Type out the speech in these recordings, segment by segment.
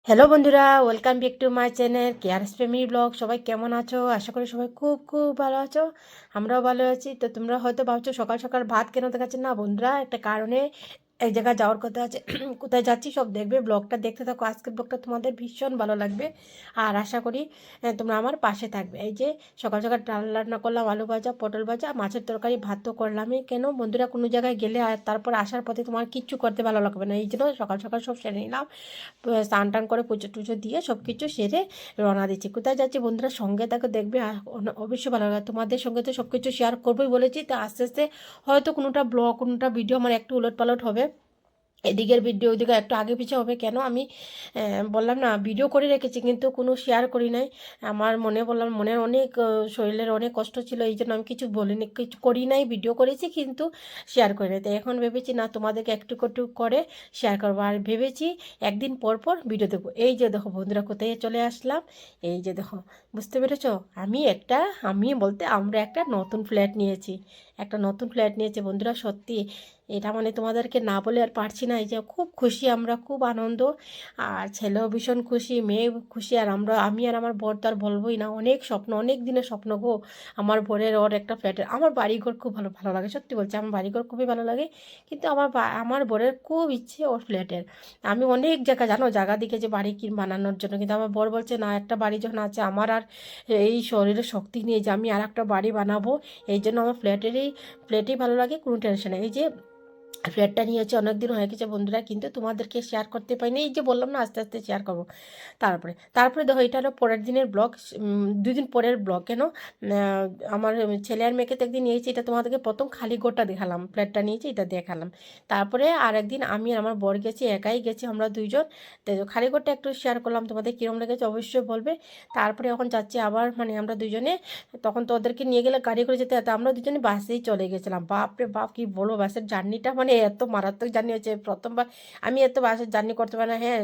Hello বন্ধুরা, welcome back to my channel cares family blog. সবাই কেমন আছো? আশা করি সবাই খুব খুব ভালো আছো। আমরাও ভালো আছি। তো তোমরা হয়তো ভাবছো সকাল সকাল ভাত কেন দেখাচ্ছে না। বন্ধুরা, একটা কারণে এক জায়গায় যাওয়ার কথা আছে। কোথায় যাচ্ছি সব দেখবে, ব্লগটা দেখতে থাকো। আজকের ব্লগটা তোমাদের ভীষণ ভালো লাগবে আর আশা করি তোমরা আমার পাশে থাকবে। এই যে সকাল সকাল ডাল রান্না করলাম, আলু ভাজা, পটল ভাজা, মাছের তরকারি, ভাত তো করলামই। কেন বন্ধুরা, কোনো জায়গায় গেলে আর তারপর আসার পথে তোমার কিচ্ছু করতে ভালো লাগবে না, এই জন্য সকাল সকাল সব সেরে নিলাম। স্নান টান করে পুজো টুজো দিয়ে সব কিছু সেরে রওনা দিচ্ছি। কোথায় যাচ্ছি বন্ধুরা, সঙ্গে তাকে দেখবে আর অবশ্যই ভালো লাগে। তোমাদের সঙ্গে তো সব কিছু শেয়ার করবোই বলেছি, তো আস্তে আস্তে হয়তো কোনোটা ব্লগ কোনোটা ভিডিও আমার একটু উলট পালট হবে, এদিকের ভিডিও ওদিকে একটু আগে পিছিয়ে হবে। কেন আমি বললাম না, ভিডিও করে রেখেছি কিন্তু কোনো শেয়ার করি নাই। আমার মনে বললাম, মনের অনেক শরীরের অনেক কষ্ট ছিল, এই জন্য আমি কিছু বলিনি, কিছু করি নাই। ভিডিও করেছি কিন্তু শেয়ার করি নাই। তো এখন ভেবেছি না, তোমাদেরকে একটু একটু করে শেয়ার করবো। আর ভেবেছি একদিন পর পর ভিডিও দেবো। এই যে দেখো বন্ধুরা, কোথায় চলে আসলাম। এই যে দেখো, বুঝতে পেরেছো? আমি বলতে আমরা একটা নতুন ফ্ল্যাট নিয়েছি। একটা নতুন ফ্ল্যাট নিয়েছি বন্ধুরা। সত্যি এটা মানে তোমাদেরকে না বলে আর পারছি না। এই যে খুব খুশি, আমরা খুব আনন্দ। আর ছেলেও ভীষণ খুশি, মেয়ে খুশি। আর আমি আর আমার বর তো আর বলবোই না, অনেক স্বপ্ন, অনেক দিনের স্বপ্ন গো আমার বরের ওর একটা ফ্ল্যাটের। আমার বাড়িঘর খুব ভালো ভালো লাগে, সত্যি বলছি, আমার বাড়িঘর খুবই ভালো লাগে। কিন্তু আমার বরের খুব ইচ্ছে ওর ফ্ল্যাটের। আমি অনেক জায়গা জায়গা দেখেছি বাড়ি বানানোর জন্য, কিন্তু আমার বর বলছে না, একটা বাড়ি যখন আছে আমার আর এই শরীরের শক্তি নিয়ে যে আমি আর একটা বাড়ি বানাবো। এই জন্য আমার ফ্ল্যাটেই ভালো লাগে, কোনো টেনশন নেই। এই যে ফ্ল্যাটটা নিয়েছে অনেক দিন হয়ে গেছে বন্ধুরা, কিন্তু তোমাদেরকে শেয়ার করতে পারিনি। এই যে বললাম না, আস্তে আস্তে শেয়ার করবো। তারপরে দেখো, এটা হলো পরের দিনের ব্লগ, 2 দিন পরের ব্লগ। কেন আমার ছেলে আর মেয়েকে তো একদিন নিয়েছি, এটা তোমাদেরকে প্রথম খালি ঘরটা দেখালাম, ফ্ল্যাটটা নিয়েছি এটা দেখালাম। তারপরে আর একদিন আমি আর আমার বর গেছি, একাই গেছি আমরা দুইজন। তো খালি ঘরটা একটু শেয়ার করলাম, তোমাদের কীরকম লেগেছে অবশ্যই বলবে। তারপরে এখন যাচ্ছি আবার, মানে আমরা দুজনে, তখন তো ওদেরকে নিয়ে গেলে গাড়ি করে যেতে হতো, আমরা দুজনে বাসেই চলে গেছিলাম। বাপ রে বাপ, কি বলো, বাসের জার্নিটা মানে এত মারাত্মক জার্নি হয়েছে। প্রথমবার আমি এত বাসের জার্নি করতে পারি না। হ্যাঁ,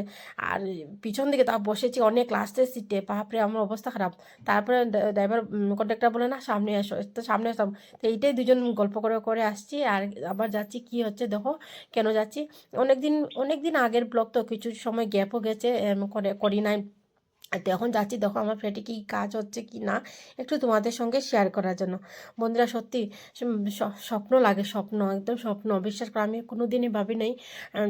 আর পিছন দিকে তা বসেছি অনেক লাস্টের সিটে, বাপরে আমার অবস্থা খারাপ। তারপরে ড্রাইভার কন্ডাক্টর বলে না, সামনে এসো, তো সামনে আসলাম। তো এইটাই দুজন গল্প করে করে আসছি। আর আবার যাচ্ছি, কি হচ্ছে দেখো, কেন যাচ্ছি। অনেক দিন আগের ব্লগ তো, কিছু সময় গ্যাপও গেছে, করি নাই। তো এখন যাচ্ছি, দেখো আমার ফ্ল্যাটে কী কাজ হচ্ছে কি না, একটু তোমাদের সঙ্গে শেয়ার করার জন্য। বন্ধুরা সত্যি স্বপ্ন লাগে, স্বপ্ন, একদম স্বপ্ন। বিশ্বাস করে আমি কোনো দিনই ভাবি নাই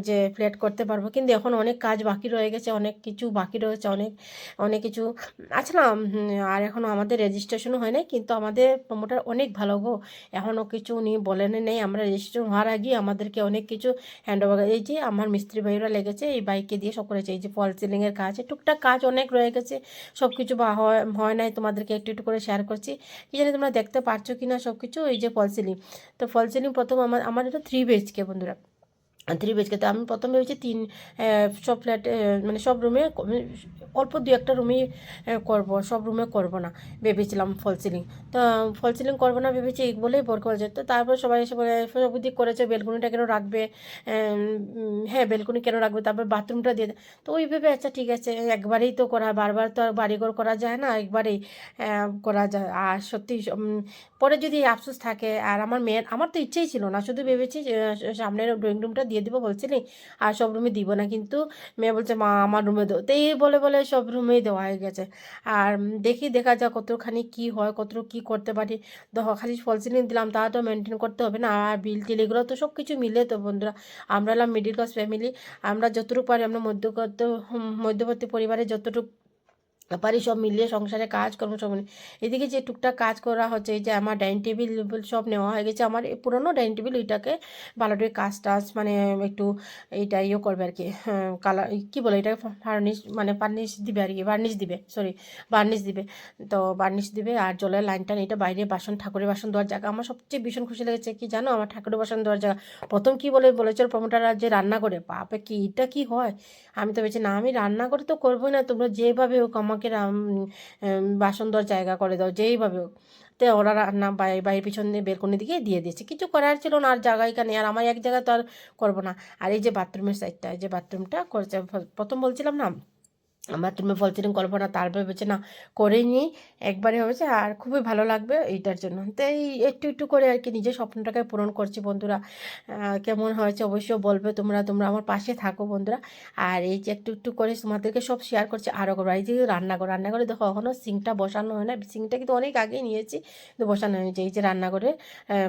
যে ফ্ল্যাট করতে পারবো। কিন্তু এখন অনেক কাজ বাকি রয়ে গেছে, অনেক কিছু বাকি রয়েছে, অনেক অনেক কিছু আছে না। আর এখনও আমাদের রেজিস্ট্রেশনও হয় নাই, কিন্তু আমাদের প্রমোটার অনেক ভালো গো। এখনও কিছু উনি বলেন নেই, আমরা রেজিস্ট্রেশন হওয়ার আগেই আমাদেরকে অনেক কিছু হ্যান্ড ওভার। এই যে আমার মিস্ত্রি ভাইরা লেগেছে, এই বাইককে দিয়ে সব করেছে। এই যে ফল সিলিংয়ের কাজ, টুকটাক কাজ অনেক রয়ে গেছে, সব কিছু বা হয় নাই, তোমাদেরকে একটু একটু করে শেয়ার করছি। কি জানি তোমরা দেখতে পারছো কি না সব কিছু। এই যে ফল সিলিং, তো ফল সিলিং প্রথম আমার এটা 3 BHK বন্ধুরা, 3 BHK। তো আমি প্রথম ভেবেছি সব ফ্ল্যাটে, মানে সব রুমে, অল্প 2-1টা রুমেই করবো, সব রুমে করবো না ভেবেছিলাম ফল সিলিং। তো ফল সিলিং করবো না ভেবেছি, বলেই বর করেছে। তো তারপর সবাই এসে বলে সব দিক করেছে, বেলকুনিটা কেন রাখবে, হ্যাঁ বেলকুনি কেন রাখবে, তারপর বাথরুমটা দিয়ে তো ওই ভেবে আচ্ছা ঠিক আছে, একবারেই তো করা, বারবার তো আর বাড়িঘর করা যায় না, একবারেই করা যায়। আর সত্যি পরে যদি আফসোস থাকে, আর আমার তো ইচ্ছেই ছিল না, শুধু ভেবেছি যে সামনের ড্রয়িং রুমটা দিয়ে দিব বলছিলি, আর সব রুমে দিব না। কিন্তু মেয়ে বলছে মা আমার রুমে দেবো, তো এই বলে বলে সব রুমেই দেওয়া হয়ে গেছে। আর দেখা যাক কতখানি কি হয়, কতটুকু কী করতে পারি। দেখো খালি ফল সিলিং দিলাম, তা তো মেনটেন করতে হবে না, আর বিল টিল এগুলো তো সব কিছু মিলে। তো বন্ধুরা, আমরা হলাম মিডিল ক্লাস ফ্যামিলি, আমরা যতটুকু পারি, আমরা মধ্যবর্তী পরিবারে যতটুকু পারি সব মিলিয়ে সংসারে কাজকর্ম সব মিলিয়ে। এদিকে যে টুকটাক কাজ করা হচ্ছে, এই যে আমার ডাইনিং টেবিল সব নেওয়া হয়ে গেছে। আমার এই পুরোনো ডাইনিং টেবিল, ওইটাকে ভালো করে কাজ টাজ মানে একটু এইটা করবে আর কি, কালার কী বলে এটা, ফার্নিশ মানে ফার্নিশ দিবে আর কি, বার্নিশ দিবে, সরি বার্নিশ দিবে। তো বার্নিশ দিবে, আর জলের লাইন টাইন, এটা বাইরে ঠাকুরের বাসন দেওয়ার জায়গা। আমার সবচেয়ে ভীষণ খুশি লেগেছে কি জানো, আমার ঠাকুরের বাসন দেওয়ার জায়গা। প্রথম কি বলেছিল প্রমোটাররা যে রান্না করে, বাপে কি এটা কি হয়। আমি তো ভেবেছি না, আমি রান্না করে তো করবোই না, তোমরা যেভাবে হোক আমাকে বাসন দেওয়ার জায়গা করে দাও, যেইভাবে হোক। তো ওরা রান্না বাইরের পিছন দিয়ে বেলকনি দিকে দিয়ে দিয়েছে, কিছু করার ছিল না, আর জায়গায় কানে, আর আমার এক জায়গা তো আর করবো না। আর এই যে বাথরুমের সাইডটা, এই যে বাথরুমটা করেছে, প্রথম বলছিলাম না আমার তুমি ফল সিলিং করবো না, তারপরে ভেবেছে না করেই নিই, একবারে হয়েছে আর খুবই ভালো লাগবে এইটার জন্য। তো এই একটু একটু করে আর কি নিজের স্বপ্নটাকে পূরণ করছি বন্ধুরা। কেমন হয়েছে অবশ্যই বলবে তোমরা, তোমরা আমার পাশে থাকো বন্ধুরা। আর এই যে একটু একটু করে তোমাদেরকে সব শেয়ার করছি আরও করবো। এই যে রান্নাঘরে দেখো এখনও সিঙ্কটা বসানো হয় না, সিঙ্কটা কিন্তু অনেক আগেই নিয়েছি কিন্তু বসানো হয়েছে। এই যে রান্নাঘরে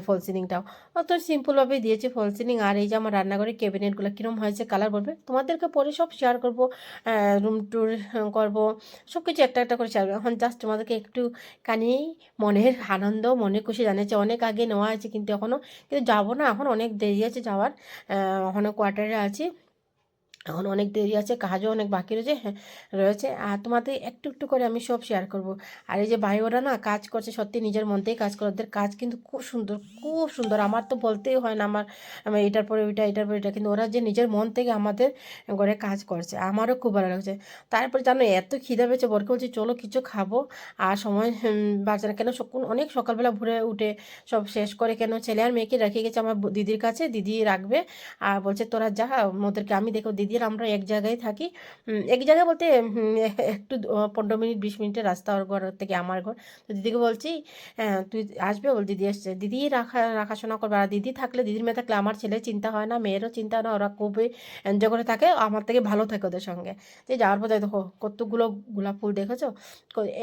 ফল সিলিংটাও অত সিম্পলভাবেই দিয়েছি ফল সিলিং। আর এই যে আমার রান্নাঘরের ক্যাবিনেটগুলো কীরকম হয়েছে কালার বলবে, তোমাদেরকে পরে সব শেয়ার করবো, রুম ট্যুর করবো, সব কিছু একটা একটা করে শেয়ার করবো। এখন জাস্ট তোমাদেরকে একটুখানি মনের আনন্দ, মনে খুশি জানিয়েছে। অনেক আগে নেওয়া আছে কিন্তু এখনও কিন্তু যাবো না, এখন অনেক দেরি আছে যাওয়ার। এখনও কোয়ার্টারে আছি, এখন অনেক দেরি আছে, কাজও অনেক বাকি রয়েছে। হ্যাঁ রয়েছে, আর তোমাদের একটু একটু করে আমি সব শেয়ার করব। আর এই যে ভাই ওরা না কাজ করছে, সত্যি নিজের মন থেকেই কাজ করে, ওদের কাজ কিন্তু খুব সুন্দর, খুব সুন্দর। আমার তো বলতেই হয় না, আমার এটার পরে ওইটা, এটার পরে এটা, কিন্তু ওরা যে নিজের মন থেকে আমাদের ঘরে কাজ করছে, আমারও খুব ভালো লাগছে। তারপরে জানো এত খিদে পেয়েছে, বরকে বলছি চলো কিছু খাবো, আর সময় বাঁচে না। কেন অনেক সকালবেলা ভোরে উঠে সব শেষ করে, কেন ছেলে আর মেয়েকে রেখে গেছে আমার দিদির কাছে, দিদি রাখবে। আর বলছে তোরা যা, ওদেরকে আমি দেখো দিদি আর আমরা এক জায়গায় থাকি, এক জায়গায় বলতে একটু 15 মিনিট 20 মিনিটের রাস্তা ওর ঘর থেকে আমার ঘর। তো দিদিকে বলছি তুই আসবে, বল দিদি আসছে, দিদি রাখাশোনা করবে। আর দিদি থাকলে, দিদির মেয়ে থাকলে আমার ছেলের চিন্তা হয় না, মেয়েরও চিন্তা হয় না, ওরা খুবই এনজয় করে থাকে, আমার থেকে ভালো থাকে ওদের সঙ্গে। যে যাওয়ার পথে দেখো কতগুলো গোলাপ ফুল দেখেছো,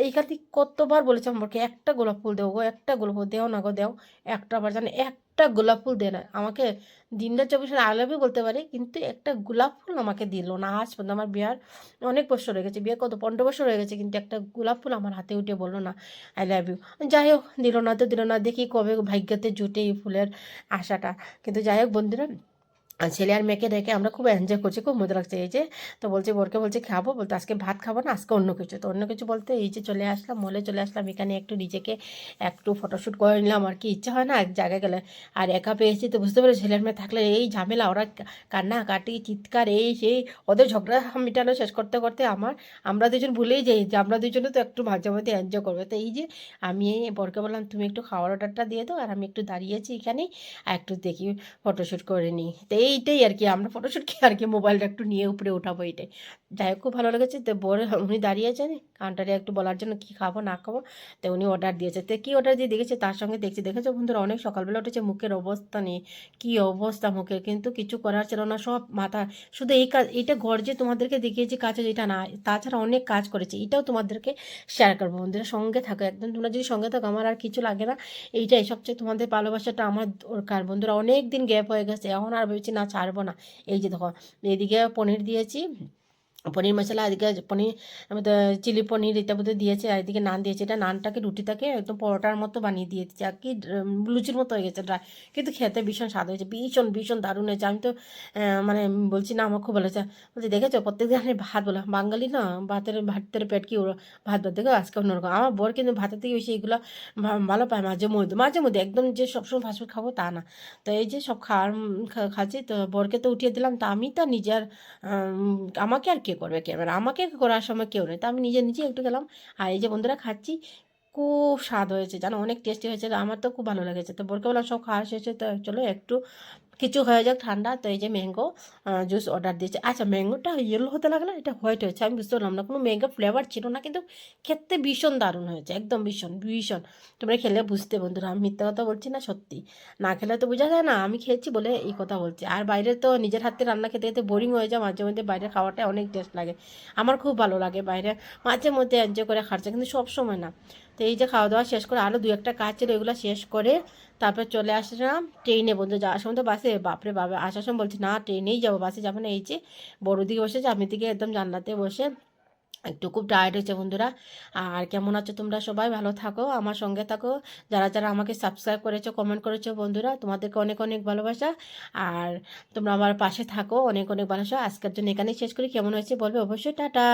এইখান থেকে কতবার বলেছে আমাকে একটা গোলাপ ফুল দেও গো, একটা গোলাপ ফুল দেও না গো, দেও একটা, আবার জানে একটা গোলাপ ফুল দেয় না আমাকে। দিনটা 24 আই লাভ ইউ বলতে পারি, কিন্তু একটা গোলাপ ফুল আমাকে দিল না আজ পর্যন্ত। আমার বিয়ার অনেক বছর হয়ে গেছে, বিয়ে কত 15 বছর হয়ে গেছে, কিন্তু একটা গোলাপ ফুল আমার হাতে উঠে বললো না আই লাভ ইউ। যাই হোক দিল না তো দিল না, দেখি কবে ভাগ্যতে জুটে এই ফুলের আশাটা। কিন্তু যাই হোক বন্ধুরা, আর ছেলে আর মেয়েকে রেখে আমরা খুব এনজয় করছি, খুব মজা লাগছে। এই যে তো বলছি বোরকে বলছি খাবো, বলতে আজকে ভাত খাবো না, আজকে অন্য কিছু। তো অন্য কিছু বলতে এই যে চলে আসলাম মলে, চলে আসলাম এখানে একটু নিজেকে একটু ফটোশ্যুট করে নিলাম আর কি, ইচ্ছা হয় না এক জায়গায় গেলে। আর একা পেয়েছি তো বুঝতে পারি, ছেলের মেয়ে থাকলে এই ঝামেলা, ওরা কান্নাকাটি চিৎকার এই সেই, ওদের ঝগড়া মিটানো শেষ করতে করতে আমরা দুজন ভুলেই যাই যে আমরা দুজনে তো একটু মাঝে মধ্যে এনজয় করবো। তো এই যে আমি বরকে বললাম তুমি একটু খাওয়ার অর্ডারটা দিয়ে দাও, আর আমি একটু দাঁড়িয়েছি এখানেই আর একটু দেখি ফটোশ্যুট করে নিই। তো এইটাই আর কি, আমরা ফটোশ্যুট কি আর কি, মোবাইলটা একটু নিয়ে উপরে উঠাবো এইটাই। যাই হোক খুব ভালো লেগেছে। তো উনি দাঁড়িয়েছেন কাউন্টারে একটু বলার জন্য কী খাবো না খাবো। তো উনি অর্ডার দিয়েছে, তো কী অর্ডার দিয়ে দেখেছে তার সঙ্গে দেখেছো বন্ধুরা, অনেক সকালবেলা উঠেছে, মুখের অবস্থা নেই, কী অবস্থা মুখের, কিন্তু কিছু করার ছিল না, সব মাথা শুধু এই কাজ। এইটা ঘর যে তোমাদেরকে দেখিয়েছি কাছে, যেটা না, তাছাড়া অনেক কাজ করেছে, এটাও তোমাদেরকে শেয়ার করবো। বন্ধুরা সঙ্গে থাকো একদম, তোমরা যদি সঙ্গে থাকো আমার আর কিছু লাগে না। এইটাই সবচেয়ে তোমাদের ভালোবাসাটা আমার দরকার বন্ধুরা। অনেক দিন গ্যাপ হয়ে গেছে, এখন আর ভেবেছি না ছাড়বো না। এই যে দেখো এদিকে পনির দিয়েছি, পনির মশলা, এদিকে পনির আমাদের চিলি পনির এটা বোধহয় দিয়েছে, আর এদিকে নান দিয়েছে। এটা নানটাকে রুটিটাকে একদম পরোটার মতো বানিয়ে দিয়েছে আর কি, লুচির মতো হয়ে গেছে ড্রাই, কিন্তু খেতে ভীষণ স্বাদ হয়েছে, ভীষণ ভীষণ দারুণ হয়েছে। আমি তো মানে বলছি না আমার খুব ভালো হয়েছে। বলছি দেখেছো প্রত্যেক দিন আমি ভাত বলা বাঙালি না, ভাতের পেট কি ভাত দেখো আজকে অন্যরকম। আমার বর কিন্তু ভাতের থেকে বেশি এগুলো ভালো পায়, মাঝে মধ্যে একদম যে সবসময় ফাস্টফুড খাবো তা না। তো এই যে সব খাচ্ছি, তো বরকে তো উঠিয়ে দিলাম, তো আমি তো নিজের আমাকে আর কে করবে ক্যামেরা, আমাকে করার সময় কেউ নেই, তো আমি নিজে নিজে একটু গেলাম। আর এই যে বন্ধুরা খাচ্ছি, খুব স্বাদ হয়েছে জানো, অনেক টেস্টি হয়েছে, আমার তো খুব ভালো লেগেছে। তো বলকে বললাম সব খাওয়া শেষে তো চলো একটু কিছু হয়ে যাক ঠান্ডা। তো এই যে ম্যাঙ্গো জুস অর্ডার দিয়েছে। আচ্ছা ম্যাঙ্গোটা ইয়েলো হতে লাগলো, এটা হোয়াইট হয়েছে, আমি বুঝতে পারলাম না, কোনো ম্যাঙ্গো ফ্লেভার ছিল না, কিন্তু খেতে ভীষণ দারুণ হয়েছে, একদম ভীষণ ভীষণ। তোমরা খেলে বুঝতে বন্ধুরা, আমি মিথ্যা কথা বলছি না, সত্যি। না খেলে তো বোঝা যায় না, আমি খেয়েছি বলে এই কথা বলছি। আর বাইরে তো নিজের হাতে রান্না খেতে খেতে বোরিং হয়ে যায়, মাঝে মধ্যে বাইরের খাওয়াটা অনেক টেস্ট লাগে, আমার খুব ভালো লাগে বাইরে মাঝে মধ্যে এনজয় করে খাচ্ছে, কিন্তু সব সময় না। তো এই যে খাওয়া দাওয়া শেষ করে আরও দু একটা কাজ ছিল, এগুলো শেষ করে তারপর চলে আসলাম ট্রেনে। বন্ধু যাওয়ার সময় তো বাসে, বাপরে বাবা, আসার সময় বলছি না ট্রেনেই যাবো, বাসে যাবো না। এই যে বড় দিকে বসেছে, আমি দিকে একদম জানলাতে বসে একটু খুব টায়ার্ড হয়েছে বন্ধুরা। আর কেমন আছো তোমরা সবাই, ভালো থাকো, আমার সঙ্গে থাকো। যারা যারা আমাকে সাবস্ক্রাইব করেছো, কমেন্ট করেছো বন্ধুরা, তোমাদেরকে অনেক অনেক ভালোবাসা। আর তোমরা আমার পাশে থাকো, অনেক অনেক ভালোবাসা। আজকের জন্য এখানেই শেষ করি, কেমন হয়েছে বলবে অবশ্যই, টাটা।